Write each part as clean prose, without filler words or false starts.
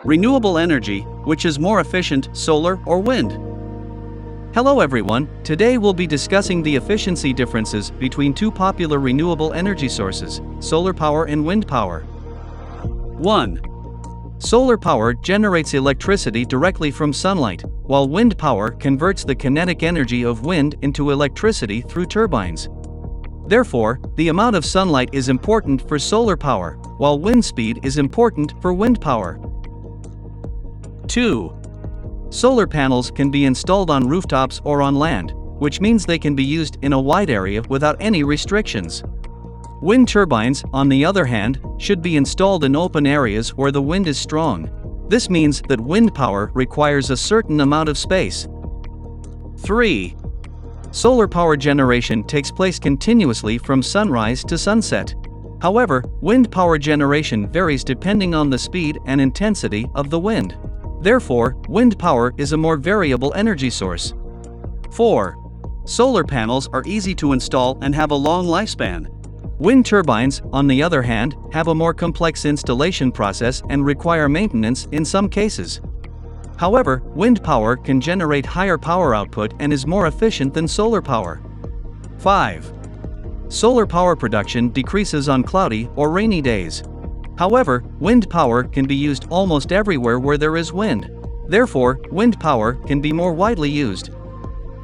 Renewable energy, which is more efficient, solar or wind? Hello everyone, today we'll be discussing the efficiency differences between two popular renewable energy sources, solar power and wind power. 1. Solar power generates electricity directly from sunlight, while wind power converts the kinetic energy of wind into electricity through turbines. Therefore, the amount of sunlight is important for solar power, while wind speed is important for wind power. 2. Solar panels can be installed on rooftops or on land, which means they can be used in a wide area without any restrictions. Wind turbines, on the other hand, should be installed in open areas where the wind is strong. This means that wind power requires a certain amount of space. 3. Solar power generation takes place continuously from sunrise to sunset. However, wind power generation varies depending on the speed and intensity of the wind. Therefore, wind power is a more variable energy source. 4. Solar panels are easy to install and have a long lifespan. Wind turbines, on the other hand, have a more complex installation process and require maintenance in some cases. However, wind power can generate higher power output and is more efficient than solar power. 5. Solar power production decreases on cloudy or rainy days. However, wind power can be used almost everywhere where there is wind. Therefore, wind power can be more widely used.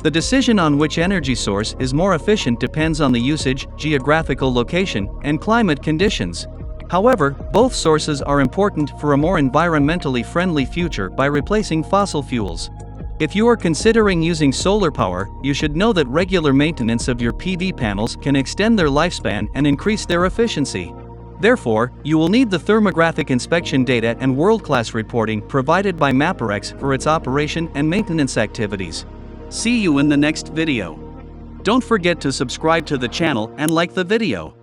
The decision on which energy source is more efficient depends on the usage, geographical location, and climate conditions. However, both sources are important for a more environmentally friendly future by replacing fossil fuels. If you are considering using solar power, you should know that regular maintenance of your PV panels can extend their lifespan and increase their efficiency. Therefore, you will need the thermographic inspection data and world-class reporting provided by Mapperx for its operation and maintenance activities. See you in the next video. Don't forget to subscribe to the channel and like the video.